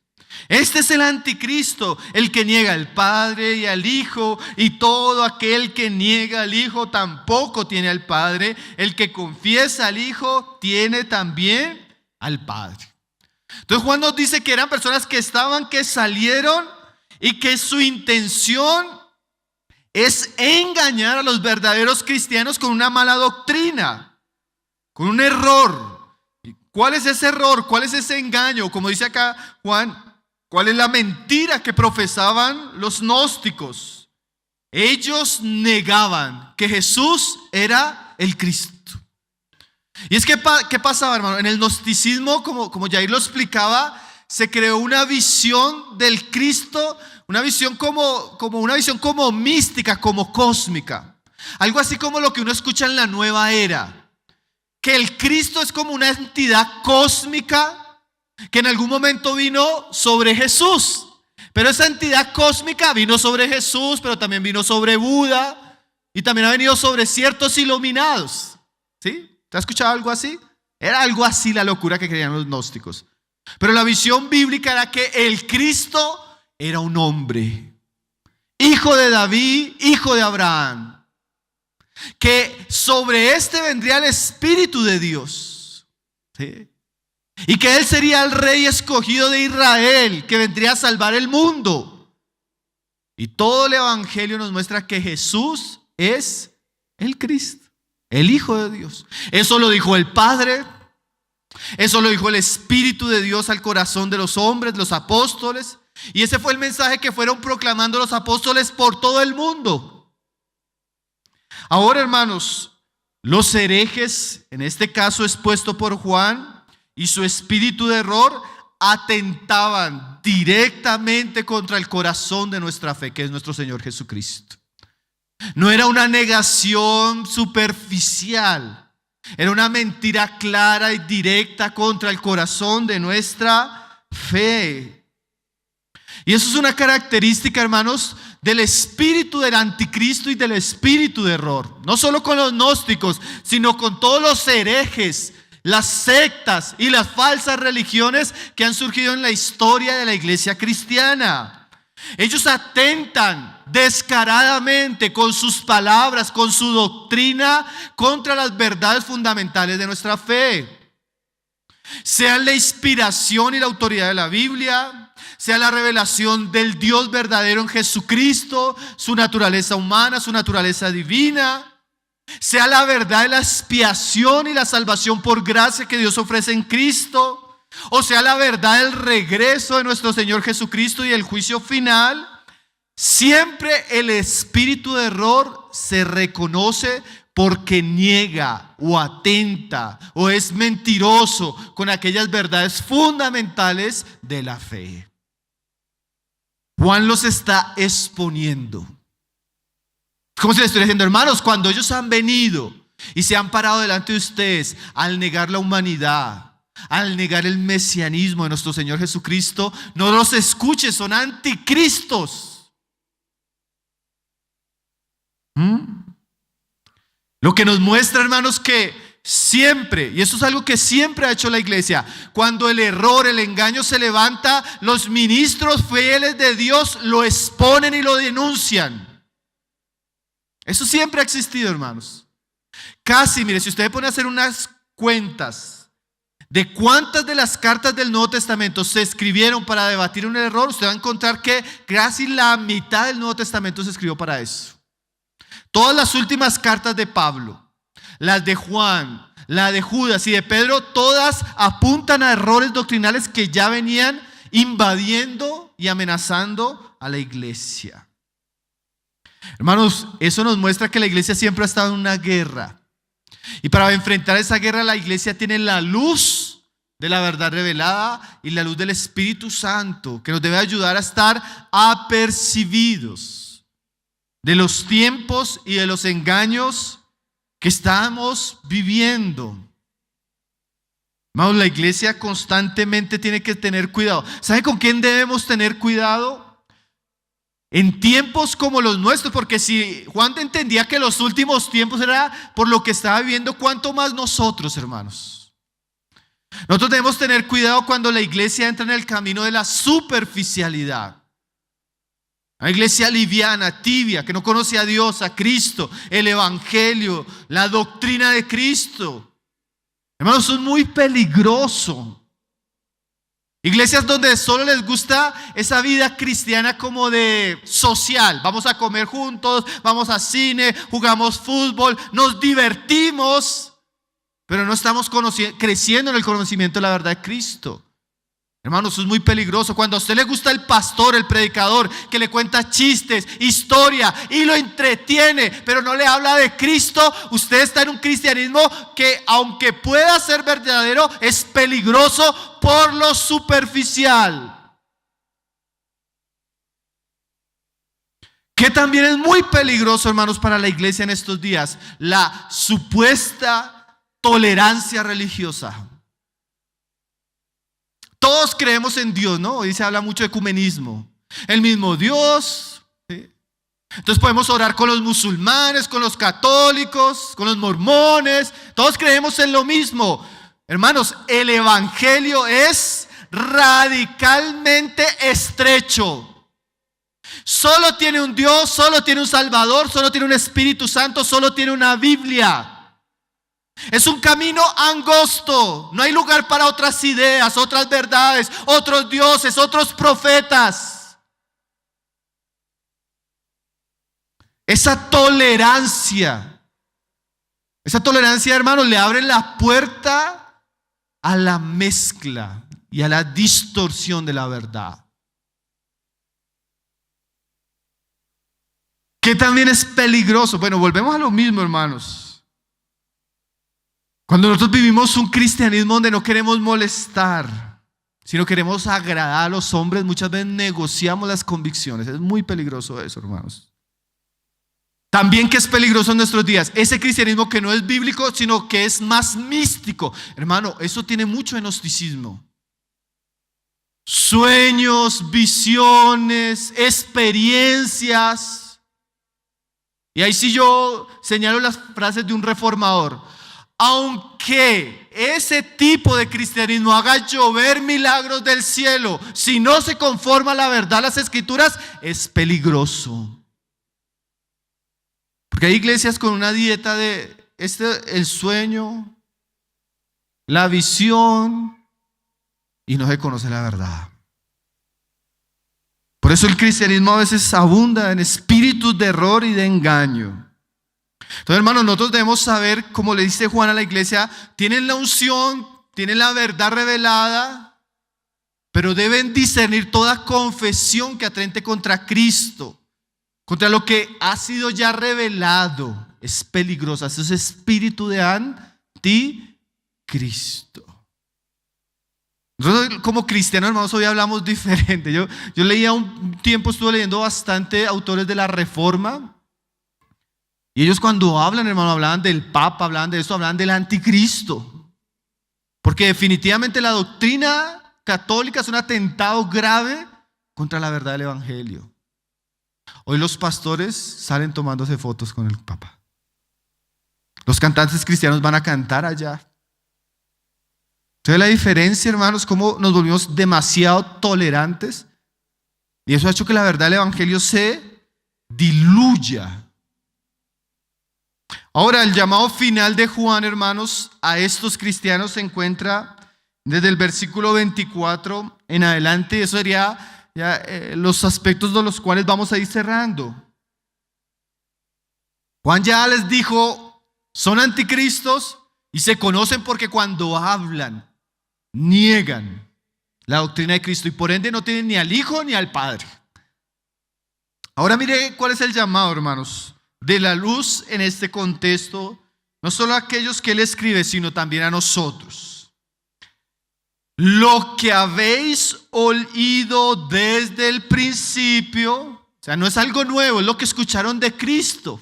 Este es el anticristo, el que niega al Padre y al Hijo, y todo aquel que niega al Hijo tampoco tiene al Padre. El que confiesa al Hijo tiene también al Padre. Entonces Juan nos dice que eran personas que salieron y que su intención es engañar a los verdaderos cristianos con una mala doctrina, con un error. ¿Cuál es ese error? ¿Cuál es ese engaño? Como dice acá Juan, ¿cuál es la mentira que profesaban los gnósticos? Ellos negaban que Jesús era el Cristo. Y es que, ¿qué pasaba, hermano? En el gnosticismo, como Jair lo explicaba, se creó una visión del Cristo, una visión una visión como mística, como cósmica. Algo así como lo que uno escucha en la nueva era. Que el Cristo es como una entidad cósmica que en algún momento vino sobre Jesús. Pero esa entidad cósmica vino sobre Jesús, pero también vino sobre Buda y también ha venido sobre ciertos iluminados. ¿Sí? ¿Te has escuchado algo así? Era algo así la locura que creían los gnósticos. Pero la visión bíblica era que el Cristo era un hombre, hijo de David, hijo de Abraham, que sobre este vendría el Espíritu de Dios, ¿sí? Y que él sería el rey escogido de Israel, que vendría a salvar el mundo. Y todo el evangelio nos muestra que Jesús es el Cristo, el Hijo de Dios. Eso lo dijo el Padre, eso lo dijo el Espíritu de Dios al corazón de los hombres, los apóstoles. Y ese fue el mensaje que fueron proclamando los apóstoles por todo el mundo. Ahora, hermanos, los herejes, en este caso expuesto por Juan, y su espíritu de error, atentaban directamente contra el corazón de nuestra fe, que es nuestro Señor Jesucristo. No era una negación superficial, era una mentira clara y directa contra el corazón de nuestra fe. Y eso es una característica, hermanos, del espíritu del anticristo y del espíritu de error. No solo con los gnósticos, sino con todos los herejes, las sectas y las falsas religiones que han surgido en la historia de la iglesia cristiana. Ellos atentan descaradamente con sus palabras, con su doctrina, contra las verdades fundamentales de nuestra fe. Sean la inspiración y la autoridad de la Biblia, sea la revelación del Dios verdadero en Jesucristo, su naturaleza humana, su naturaleza divina, sea la verdad de la expiación y la salvación por gracia que Dios ofrece en Cristo, o sea la verdad del regreso de nuestro Señor Jesucristo y el juicio final. Siempre el espíritu de error se reconoce porque niega o atenta o es mentiroso con aquellas verdades fundamentales de la fe. Juan los está exponiendo. Como si les estuviera diciendo, hermanos, cuando ellos han venido y se han parado delante de ustedes al negar la humanidad, al negar el mesianismo de nuestro Señor Jesucristo, no los escuches, son anticristos. Lo que nos muestra, hermanos, que siempre, y eso es algo que siempre ha hecho la iglesia, cuando el error, el engaño se levanta, los ministros fieles de Dios lo exponen y lo denuncian. Eso siempre ha existido, hermanos. Casi, mire, si usted pone a hacer unas cuentas de cuántas de las cartas del Nuevo Testamento se escribieron para debatir un error, usted va a encontrar que casi la mitad del Nuevo Testamento se escribió para eso. Todas las últimas cartas de Pablo, las de Juan, la de Judas y de Pedro, todas apuntan a errores doctrinales que ya venían invadiendo y amenazando a la iglesia. Hermanos, eso nos muestra que la iglesia siempre ha estado en una guerra. Y para enfrentar esa guerra, la iglesia tiene la luz de la verdad revelada y la luz del Espíritu Santo, que nos debe ayudar a estar apercibidos de los tiempos y de los engaños que estamos viviendo. Hermanos, la iglesia constantemente tiene que tener cuidado. ¿Saben con quién debemos tener cuidado? En tiempos como los nuestros, porque si Juan entendía que los últimos tiempos era por lo que estaba viviendo, ¿cuánto más nosotros, hermanos? Nosotros debemos tener cuidado cuando la iglesia entra en el camino de la superficialidad. Una iglesia liviana, tibia, que no conoce a Dios, a Cristo, el evangelio, la doctrina de Cristo. Hermanos, eso es muy peligroso. Iglesias donde solo les gusta esa vida cristiana como de social. Vamos a comer juntos, vamos a cine, jugamos fútbol, nos divertimos, pero no estamos creciendo en el conocimiento de la verdad de Cristo. Hermanos, eso es muy peligroso. Cuando a usted le gusta el pastor, el predicador, que le cuenta chistes, historia y lo entretiene, pero no le habla de Cristo, usted está en un cristianismo que, aunque pueda ser verdadero, es peligroso por lo superficial. Que también es muy peligroso, hermanos, para la iglesia en estos días, la supuesta tolerancia religiosa. Todos creemos en Dios, ¿no? Hoy se habla mucho de ecumenismo. El mismo Dios, ¿sí? Entonces podemos orar con los musulmanes, con los católicos, con los mormones. Todos creemos en lo mismo. Hermanos, el evangelio es radicalmente estrecho. Solo tiene un Dios, solo tiene un Salvador, solo tiene un Espíritu Santo, solo tiene una Biblia. Es un camino angosto. No hay lugar para otras ideas, otras verdades, otros dioses, otros profetas. Esa tolerancia, hermanos, le abre la puerta a la mezcla y a la distorsión de la verdad. Que también es peligroso. Bueno, volvemos a lo mismo, hermanos. Cuando nosotros vivimos un cristianismo donde no queremos molestar, sino queremos agradar a los hombres, muchas veces negociamos las convicciones. Es muy peligroso eso, hermanos. También que es peligroso en nuestros días, ese cristianismo que no es bíblico, sino que es más místico. Hermano, eso tiene mucho de gnosticismo. Sueños, visiones, experiencias. Y ahí sí yo señalo las frases de un reformador. Aunque ese tipo de cristianismo haga llover milagros del cielo, si no se conforma a la verdad de las escrituras, es peligroso. Porque hay iglesias con una dieta de el sueño, la visión, y no se conoce la verdad. Por eso el cristianismo a veces abunda en espíritus de error y de engaño. Entonces, hermanos, nosotros debemos saber, como le dice Juan a la iglesia, tienen la unción, tienen la verdad revelada, pero deben discernir toda confesión que atente contra Cristo, contra lo que ha sido ya revelado. Es peligrosa, eso es espíritu de anticristo. Nosotros como cristianos, hermanos, hoy hablamos diferente. Yo leía un tiempo, estuve leyendo bastante autores de la Reforma. Y ellos cuando hablan, hermano, hablaban del Papa, hablaban de esto, hablaban del anticristo. Porque definitivamente la doctrina católica es un atentado grave contra la verdad del evangelio. Hoy los pastores salen tomándose fotos con el Papa. Los cantantes cristianos van a cantar allá. ¿Se ve la diferencia, hermanos? Cómo nos volvimos demasiado tolerantes. Y eso ha hecho que la verdad del evangelio se diluya. Ahora, el llamado final de Juan, hermanos, a estos cristianos se encuentra desde el versículo 24 en adelante. Eso sería ya, los aspectos de los cuales vamos a ir cerrando. Juan ya les dijo, son anticristos y se conocen porque cuando hablan, niegan la doctrina de Cristo y por ende no tienen ni al Hijo ni al Padre. Ahora mire cuál es el llamado, hermanos, de la luz en este contexto, no solo a aquellos que él escribe, sino también a nosotros. Lo que habéis oído desde el principio, o sea, no es algo nuevo, es lo que escucharon de Cristo.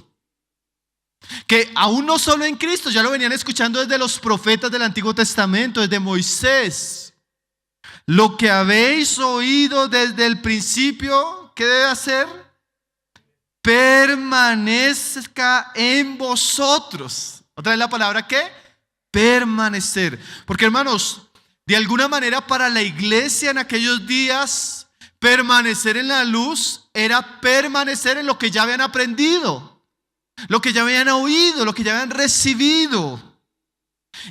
Que aún no solo en Cristo, ya lo venían escuchando desde los profetas del Antiguo Testamento, desde Moisés. Lo que habéis oído desde el principio, ¿qué debe hacer? Permanezca en vosotros. Otra vez la palabra ¿qué? Permanecer. Porque hermanos, de alguna manera para la iglesia en aquellos días, permanecer en la luz era permanecer en lo que ya habían aprendido, lo que ya habían oído, lo que ya habían recibido.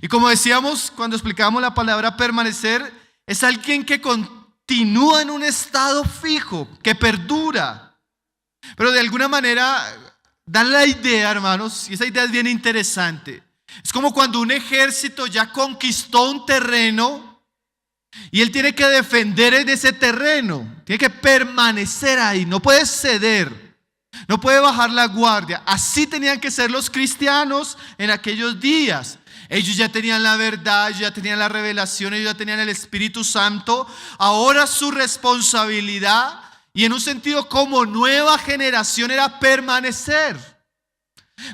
Y como decíamos cuando explicábamos la palabra permanecer, es alguien que continúa en un estado fijo, que perdura. Pero de alguna manera dan la idea, hermanos, y esa idea es bien interesante. Es como cuando un ejército ya conquistó un terreno y él tiene que defender en ese terreno, tiene que permanecer ahí, no puede ceder, no puede bajar la guardia. Así tenían que ser los cristianos en aquellos días. Ellos ya tenían la verdad, ellos ya tenían la revelación, ellos ya tenían el Espíritu Santo. Ahora su responsabilidad, y en un sentido como nueva generación, era permanecer,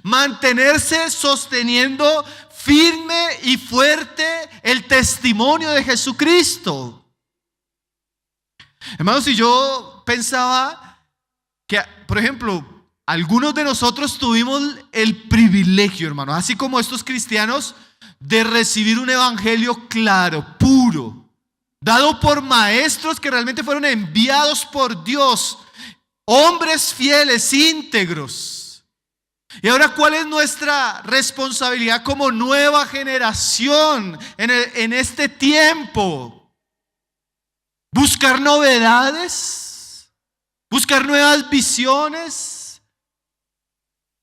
mantenerse sosteniendo firme y fuerte el testimonio de Jesucristo. Hermanos, si yo pensaba que, por ejemplo, algunos de nosotros tuvimos el privilegio, hermanos, así como estos cristianos, de recibir un evangelio claro, puro, dado por maestros que realmente fueron enviados por Dios, hombres fieles, íntegros. Y ahora, ¿cuál es nuestra responsabilidad como nueva generación en este tiempo? Buscar novedades, buscar nuevas visiones,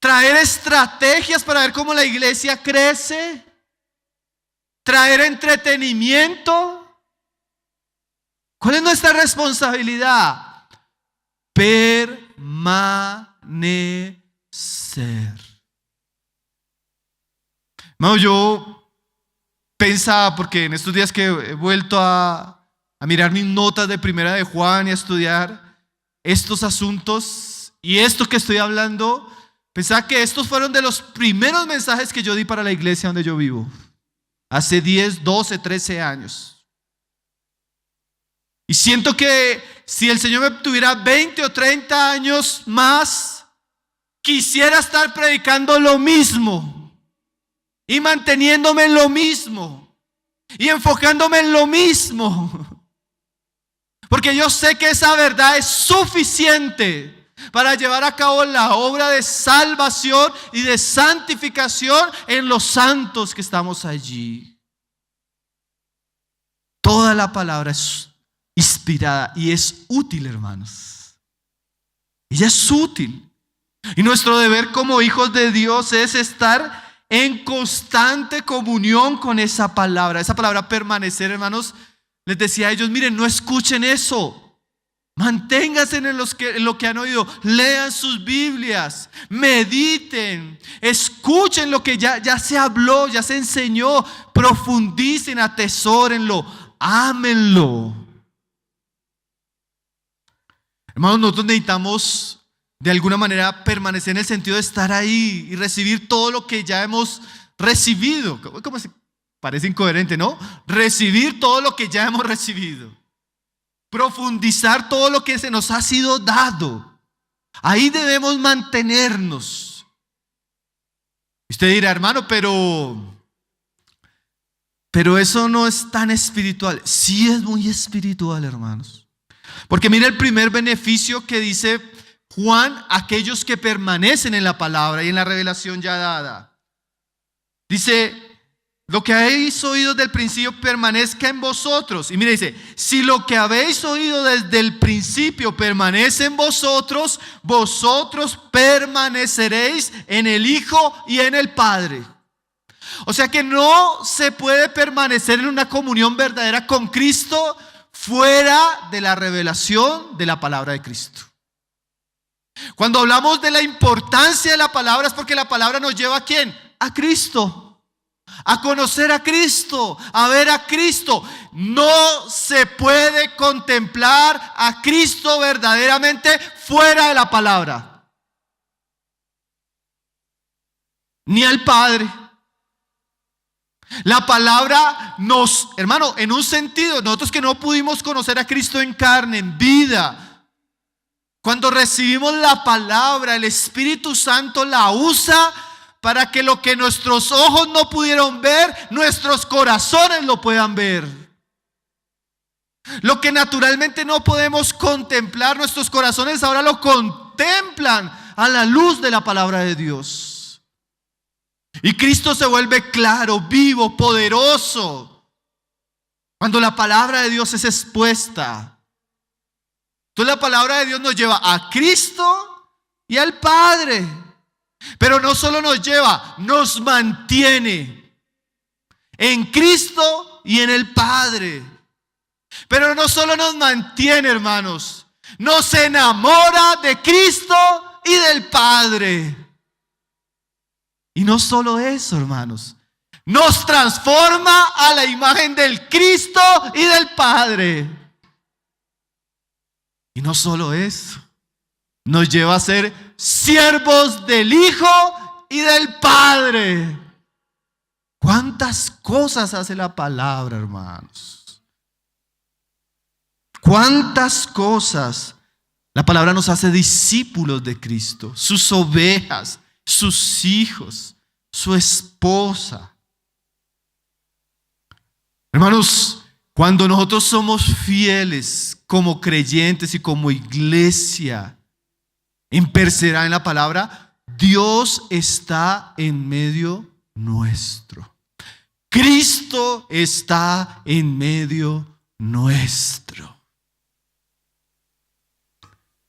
traer estrategias para ver cómo la iglesia crece, traer entretenimiento. ¿Cuál es nuestra responsabilidad? Permanecer. Hermano, yo pensaba, porque en estos días que he vuelto a mirar mis notas de Primera de Juan y a estudiar estos asuntos y esto que estoy hablando, pensaba que estos fueron de los primeros mensajes que yo di para la iglesia donde yo vivo, hace 10, 12, 13 años. Y siento que si el Señor me tuviera 20 o 30 años más, quisiera estar predicando lo mismo y manteniéndome en lo mismo y enfocándome en lo mismo. Porque yo sé que esa verdad es suficiente para llevar a cabo la obra de salvación y de santificación en los santos que estamos allí. Toda la palabra es inspirada y es útil, hermanos. Ella es útil. Y nuestro deber como hijos de Dios es estar en constante comunión con esa palabra permanecer, hermanos. Les decía a ellos, miren, no escuchen eso, manténganse en lo que han oído, lean sus Biblias, mediten, escuchen lo que ya se habló, ya se enseñó, profundicen, atesórenlo, ámenlo. Hermanos, nosotros necesitamos de alguna manera permanecer en el sentido de estar ahí y recibir todo lo que ya hemos recibido. ¿Cómo se parece incoherente, no? Recibir todo lo que ya hemos recibido. Profundizar todo lo que se nos ha sido dado. Ahí debemos mantenernos. Usted dirá, hermano, pero eso no es tan espiritual. Sí es muy espiritual, hermanos. Porque mira el primer beneficio que dice Juan, aquellos que permanecen en la palabra y en la revelación ya dada. Dice, lo que habéis oído desde el principio permanezca en vosotros. Y mira, dice, si lo que habéis oído desde el principio permanece en vosotros, vosotros permaneceréis en el Hijo y en el Padre. O sea que no se puede permanecer en una comunión verdadera con Cristo fuera de la revelación de la palabra de Cristo. Cuando hablamos de la importancia de la palabra es porque la palabra nos lleva ¿a quién? A Cristo, a conocer a Cristo, a ver a Cristo. No se puede contemplar a Cristo verdaderamente fuera de la palabra. ni al Padre. La palabra nos, hermano, en un sentido, nosotros que no pudimos conocer a Cristo en carne, en vida, cuando recibimos la palabra, el Espíritu Santo la usa para que lo que nuestros ojos no pudieron ver, nuestros corazones lo puedan ver. Lo que naturalmente no podemos contemplar, nuestros corazones ahora lo contemplan a la luz de la palabra de Dios. Y Cristo se vuelve claro, vivo, poderoso, cuando la palabra de Dios es expuesta. Entonces la palabra de Dios nos lleva a Cristo y al Padre. Pero no solo nos lleva, nos mantiene en Cristo y en el Padre. Pero no solo nos mantiene, hermanos, nos enamora de Cristo y del Padre. Y no solo eso, hermanos, nos transforma a la imagen del Cristo y del Padre. Y no solo eso, nos lleva a ser siervos del Hijo y del Padre. ¿Cuántas cosas hace la palabra, hermanos? ¿Cuántas cosas? La palabra nos hace discípulos de Cristo, sus ovejas, sus hijos, su esposa. Hermanos, cuando nosotros somos fieles como creyentes y como iglesia en perseverar en la palabra, Dios está en medio nuestro. Cristo está en medio nuestro.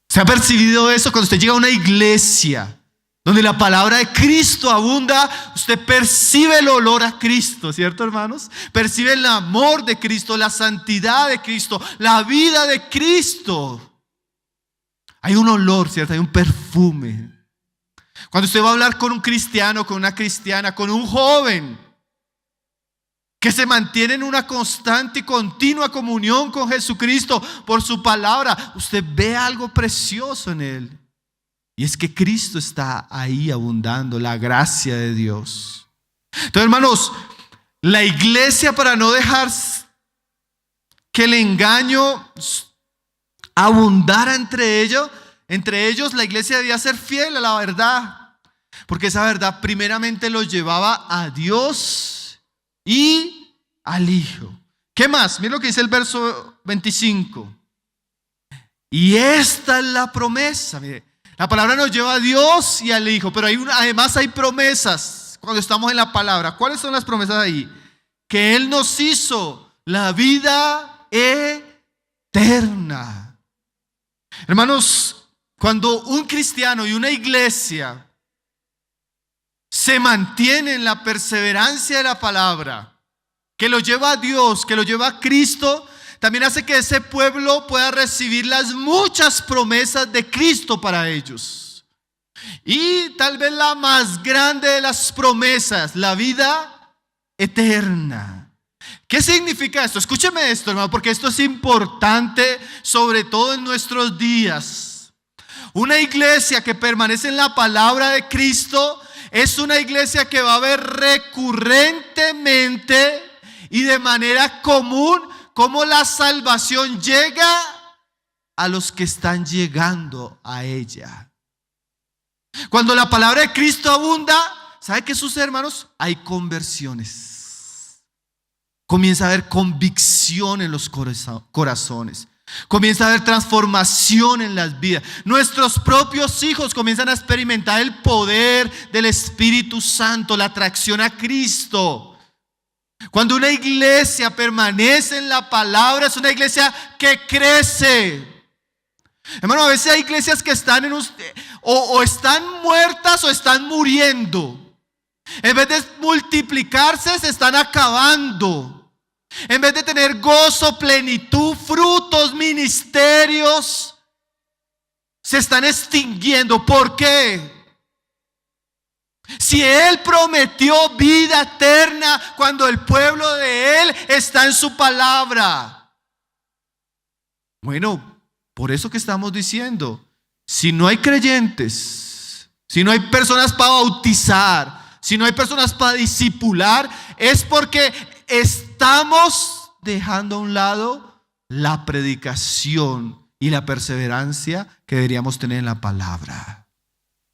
¿Se ha percibido eso? Cuando usted llega a una iglesia donde la palabra de Cristo abunda, usted percibe el olor a Cristo, ¿cierto, hermanos? Percibe el amor de Cristo, la santidad de Cristo, la vida de Cristo. Hay un olor, ¿cierto? Hay un perfume. Cuando usted va a hablar con un cristiano, con una cristiana, con un joven que se mantiene en una constante y continua comunión con Jesucristo por su palabra, usted ve algo precioso en él. Y es que Cristo está ahí abundando, la gracia de Dios. Entonces, hermanos, la iglesia, para no dejar que el engaño abundara entre ellos, la iglesia debía ser fiel a la verdad, porque esa verdad primeramente los llevaba a Dios y al Hijo. ¿Qué más? Mira lo que dice el verso 25. Y esta es la promesa. Mire, la palabra nos lleva a Dios y al Hijo, pero además hay promesas cuando estamos en la palabra. ¿Cuáles son las promesas ahí? Que Él nos hizo la vida eterna. Hermanos, cuando un cristiano y una iglesia se mantienen en la perseverancia de la palabra, que lo lleva a Dios, que lo lleva a Cristo, también hace que ese pueblo pueda recibir las muchas promesas de Cristo para ellos. Y tal vez la más grande de las promesas, la vida eterna. ¿Qué significa esto? Escúcheme esto, hermano, porque esto es importante, sobre todo en nuestros días. Una iglesia que permanece en la palabra de Cristo es una iglesia que va a ver recurrentemente y de manera común cómo la salvación llega a los que están llegando a ella. Cuando la palabra de Cristo abunda, ¿sabe qué sucede, hermanos? Hay conversiones. Comienza a haber convicción en los corazones. Comienza a haber transformación en las vidas. Nuestros propios hijos comienzan a experimentar el poder del Espíritu Santo, la atracción a Cristo. Cuando una iglesia permanece en la palabra, es una iglesia que crece. Hermano, a veces hay iglesias que están o están muertas o están muriendo. En vez de multiplicarse, se están acabando. En vez de tener gozo, plenitud, frutos, ministerios, se están extinguiendo. ¿Por qué? Si Él prometió vida eterna cuando el pueblo de Él está en su palabra. Bueno, por eso que estamos diciendo, si no hay creyentes, si no hay personas para bautizar, si si no hay personas para discipular, es porque estamos dejando a un lado la predicación y la perseverancia que deberíamos tener en la palabra.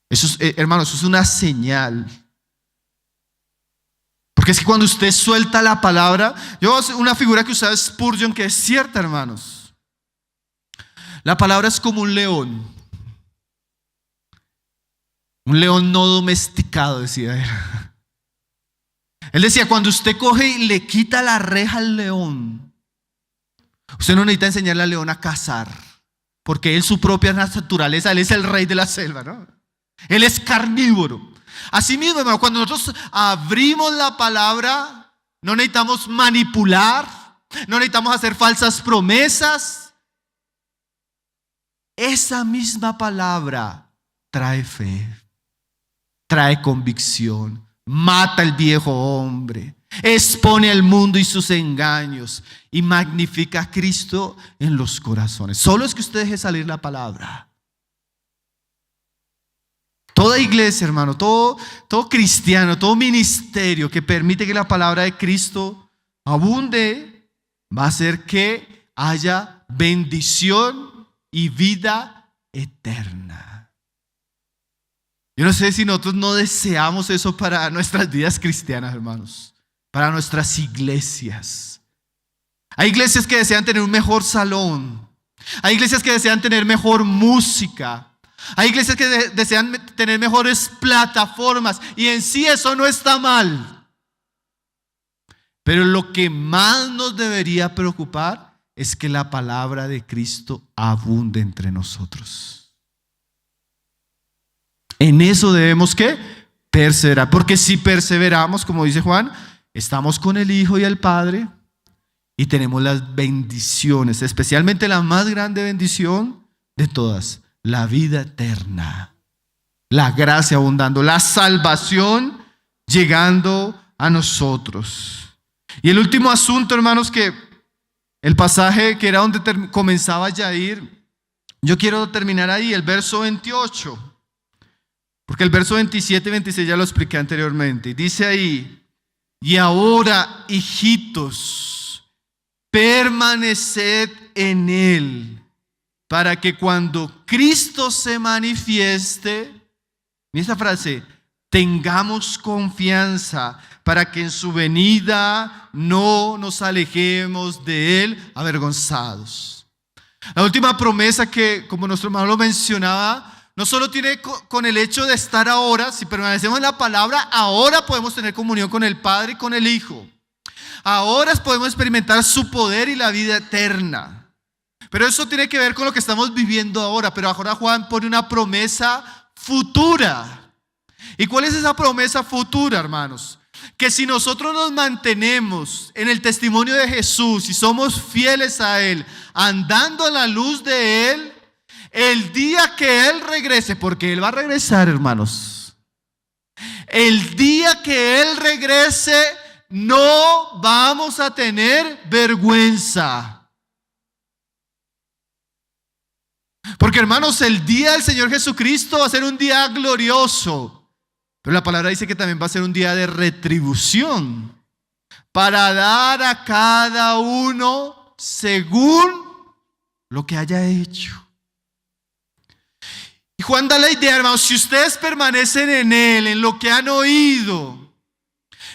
Eso es, hermanos, eso es una señal. Porque es que cuando usted suelta la palabra, una figura que usaba Spurgeon que es cierta, hermanos. La palabra es como un león. Un león no domesticado, decía él. Él decía, cuando usted coge y le quita la reja al león, usted no necesita enseñarle al león a cazar, porque él, su propia naturaleza, él es el rey de la selva, ¿no? Él es carnívoro. Así mismo, hermano, cuando nosotros abrimos la palabra, no necesitamos manipular, no necesitamos hacer falsas promesas. Esa misma palabra trae fe, trae convicción, mata el viejo hombre, expone al mundo y sus engaños y magnifica a Cristo en los corazones. Solo es que usted deje salir la palabra. Toda iglesia, hermano, todo cristiano, todo ministerio que permite que la palabra de Cristo abunde, va a hacer que haya bendición y vida eterna. Yo no sé si nosotros no deseamos eso para nuestras vidas cristianas, hermanos, para nuestras iglesias. Hay iglesias que desean tener un mejor salón. Hay iglesias que desean tener mejor música. Hay iglesias que desean tener mejores plataformas. Y en sí eso no está mal. Pero lo que más nos debería preocupar es que la palabra de Cristo abunde entre nosotros. En eso debemos ¿qué? Perseverar. Porque si perseveramos, como dice Juan, estamos con el Hijo y el Padre y tenemos las bendiciones, especialmente la más grande bendición de todas, la vida eterna, la gracia abundando, la salvación llegando a nosotros. Y el último asunto, hermanos, que el pasaje que era donde comenzaba Yair, yo quiero terminar ahí, el verso 28. Porque el verso 27 y 26 ya lo expliqué anteriormente. Dice ahí, y ahora, hijitos, permaneced en él, para que cuando Cristo se manifieste, mira esta frase, tengamos confianza, para que en su venida no nos alejemos de él avergonzados. La última promesa que, como nuestro hermano lo mencionaba, no solo tiene con el hecho de estar ahora, si permanecemos en la palabra, ahora podemos tener comunión con el Padre y con el Hijo. Ahora podemos experimentar su poder y la vida eterna. Pero eso tiene que ver con lo que estamos viviendo ahora. Pero ahora Juan pone una promesa futura. ¿Y cuál es esa promesa futura, hermanos? Que si nosotros nos mantenemos en el testimonio de Jesús y somos fieles a Él, andando en la luz de Él, el día que Él regrese, porque Él va a regresar, hermanos, el día que Él regrese, no vamos a tener vergüenza. Porque, hermanos, el día del Señor Jesucristo va a ser un día glorioso. Pero la palabra dice que también va a ser un día de retribución, para dar a cada uno según lo que haya hecho. Y Juan da la idea, hermanos, si ustedes permanecen en Él, en lo que han oído,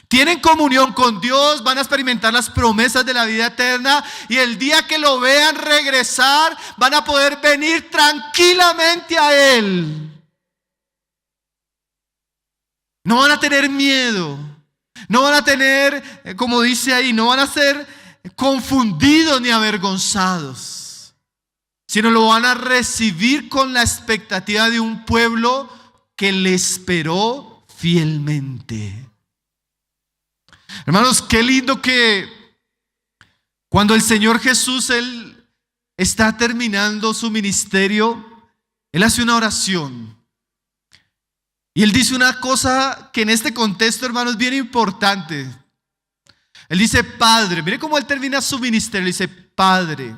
tienen comunión con Dios, van a experimentar las promesas de la vida eterna, y el día que lo vean regresar, van a poder venir tranquilamente a Él. No van a tener miedo, no van a tener, como dice ahí, no van a ser confundidos ni avergonzados, sino lo van a recibir con la expectativa de un pueblo que le esperó fielmente. Hermanos, qué lindo que cuando el Señor Jesús, Él está terminando su ministerio, Él hace una oración. Y Él dice una cosa que en este contexto, hermano, es bien importante. Él dice, Padre, mire cómo Él termina su ministerio. Él dice, Padre,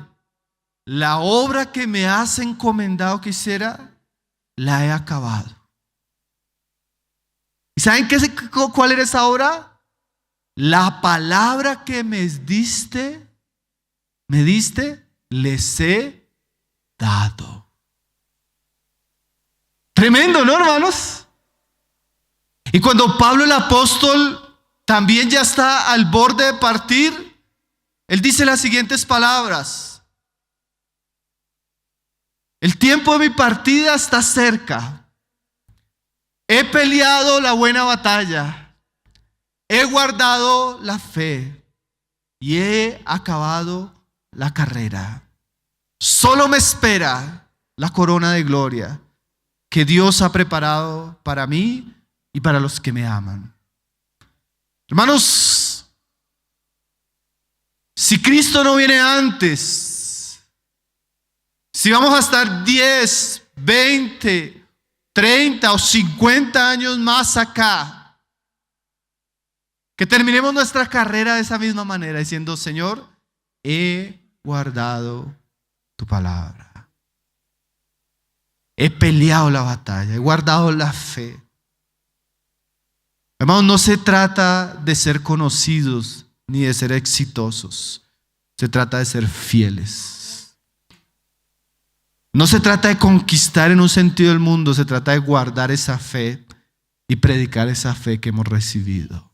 la obra que me has encomendado que hiciera, la he acabado. ¿Y saben cuál era esa obra? La palabra que me diste, les he dado. Tremendo, ¿no, hermanos? Y cuando Pablo el apóstol también ya está al borde de partir, él dice las siguientes palabras: el tiempo de mi partida está cerca. He peleado la buena batalla. He guardado la fe y he acabado la carrera. Solo me espera la corona de gloria que Dios ha preparado para mí y para los que me aman. Hermanos, si Cristo no viene antes, si vamos a estar 10, 20, 30 o 50 años más acá, que terminemos nuestra carrera de esa misma manera, diciendo: Señor, he guardado tu palabra. He peleado la batalla, he guardado la fe. Hermanos, no se trata de ser conocidos ni de ser exitosos. Se trata de ser fieles. No se trata de conquistar en un sentido el mundo, se trata de guardar esa fe y predicar esa fe que hemos recibido.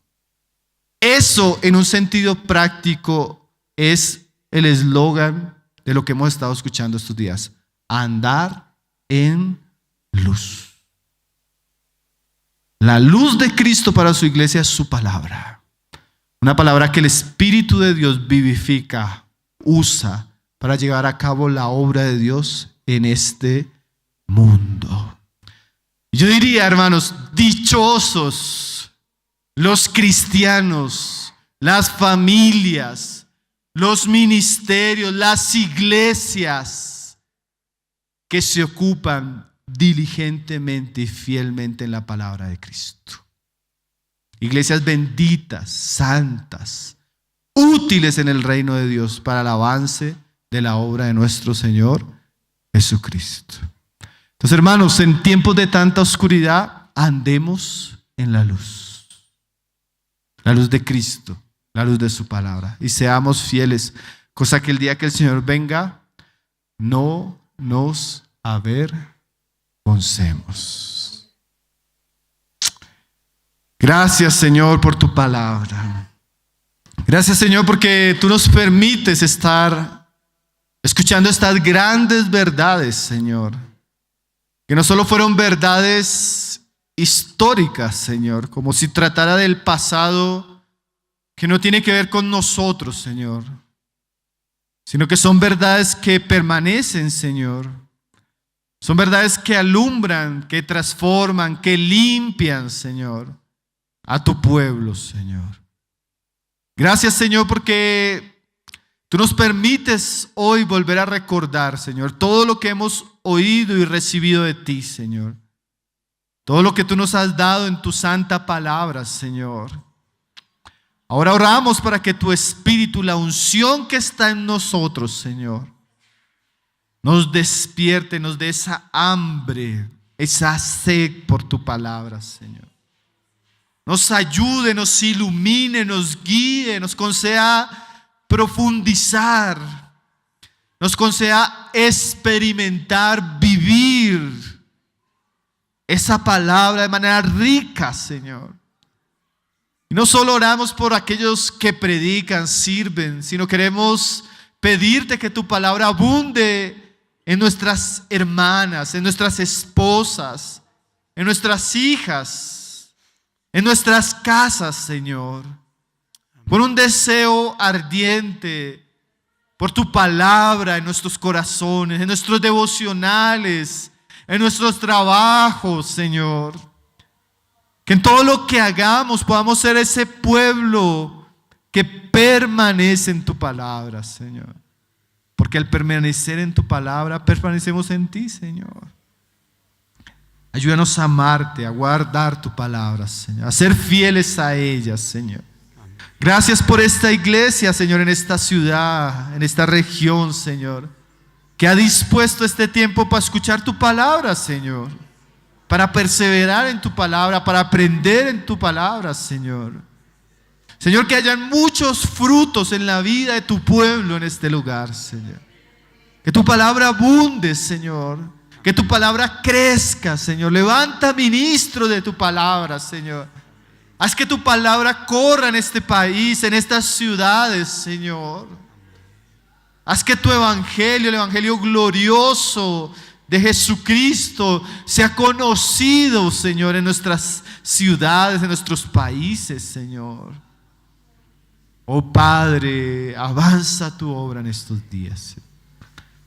Eso, en un sentido práctico, es el eslogan de lo que hemos estado escuchando estos días: andar en luz. La luz de Cristo para su iglesia es su palabra. Una palabra que el Espíritu de Dios vivifica, usa para llevar a cabo la obra de Dios en este mundo. Yo diría, hermanos, dichosos los cristianos, las familias, los ministerios, las iglesias que se ocupan diligentemente y fielmente en la palabra de Cristo. Iglesias benditas, santas, útiles en el reino de Dios para el avance de la obra de nuestro Señor Jesucristo. Entonces, hermanos, en tiempos de tanta oscuridad, andemos en la luz de Cristo, la luz de su palabra, y seamos fieles, cosa que el día que el Señor venga no nos avergoncemos. Gracias, Señor, por tu palabra. Gracias, Señor, porque tú nos permites estar escuchando estas grandes verdades, Señor, que no solo fueron verdades históricas, Señor, como si tratara del pasado que no tiene que ver con nosotros, Señor, sino que son verdades que permanecen, Señor. Son verdades que alumbran, que transforman, que limpian, Señor, a tu pueblo, Señor. Gracias, Señor, porque tú nos permites hoy volver a recordar, Señor, todo lo que hemos oído y recibido de ti, Señor. Todo lo que tú nos has dado en tu santa palabra, Señor. Ahora oramos para que tu Espíritu, la unción que está en nosotros, Señor, nos despierte, nos dé esa hambre, esa sed por tu palabra, Señor. Nos ayude, nos ilumine, nos guíe, nos conceda profundizar, nos conceda experimentar, vivir esa palabra de manera rica, Señor. Y no solo oramos por aquellos que predican, sirven, sino queremos pedirte que tu palabra abunde en nuestras hermanas, en nuestras esposas, en nuestras hijas, en nuestras casas, Señor. Por un deseo ardiente por tu palabra en nuestros corazones, en nuestros devocionales, en nuestros trabajos, Señor. Que en todo lo que hagamos podamos ser ese pueblo que permanece en tu palabra, Señor. Porque al permanecer en tu palabra, permanecemos en ti, Señor. Ayúdanos a amarte, a guardar tu palabra, Señor, a ser fieles a ella, Señor. Gracias por esta iglesia, Señor, en esta ciudad, en esta región, Señor, que ha dispuesto este tiempo para escuchar tu palabra, Señor. para perseverar en tu palabra, para aprender en tu palabra, Señor. Señor, que hayan muchos frutos en la vida de tu pueblo en este lugar, Señor. Que tu palabra abunde, Señor. Que tu palabra crezca, Señor. Levanta ministros de tu palabra, Señor. Haz que tu palabra corra en este país, en estas ciudades, Señor. Haz que tu evangelio, el evangelio glorioso de Jesucristo, sea conocido, Señor, en nuestras ciudades, en nuestros países, Señor. Oh Padre, avanza tu obra en estos días.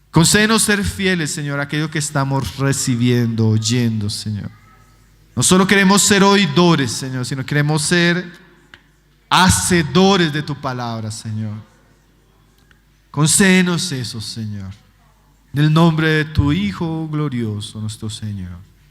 Concédenos ser fieles, Señor, a aquello que estamos recibiendo, oyendo, Señor. No solo queremos ser oidores, Señor, sino queremos ser hacedores de tu palabra, Señor. Concédenos eso, Señor. En el nombre de tu Hijo glorioso, nuestro Señor.